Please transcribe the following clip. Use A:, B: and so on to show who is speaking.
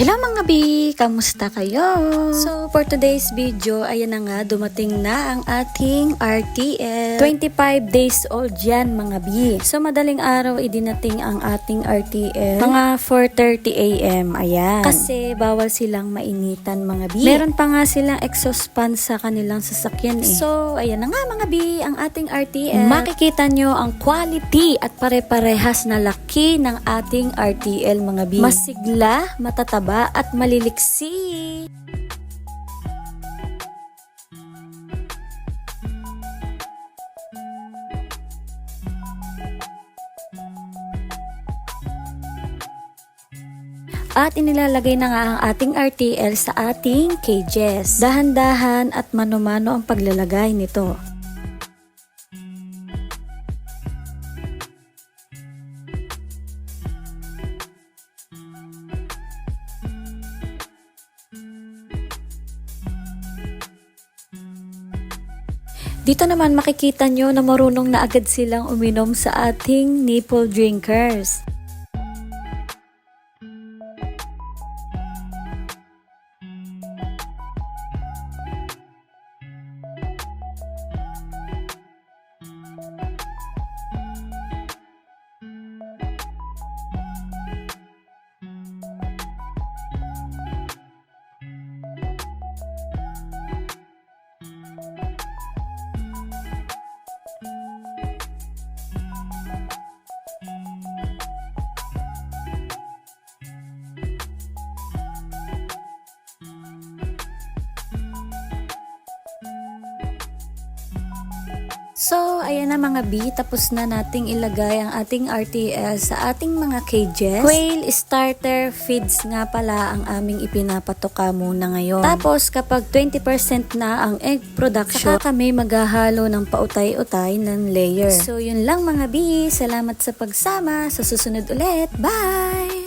A: Hello mga bi! Kamusta kayo? So for today's video, ayan na nga, dumating na ang ating RTL. 25 days old yan mga bi. So madaling araw idinating ang ating RTL. Mga 4:30 AM, ayan. Kasi bawal silang mainitan mga bi. Meron pa nga silang exhaust fan sa kanilang sasakyan eh. So ayan na nga mga bi, ang ating RTL. Makikita nyo ang quality at pare-parehas na laki ng ating RTL mga bi. Masigla, matataba at maliliksi. At inilalagay na nga ang ating RTL sa ating cages. Dahan-dahan at mano-mano ang paglalagay nito. Dito naman makikita nyo na marunong na agad silang uminom sa ating nipple drinkers. So, ayan na mga bi, tapos na nating ilagay ang ating RTL sa ating mga cages. Quail starter feeds nga pala ang aming ipinapatoka muna ngayon. Tapos, kapag 20% na ang egg production, saka kami maghahalo ng pautay-utay ng layer. So, yun lang mga bi. Salamat sa pagsama. Sa susunod ulit. Bye!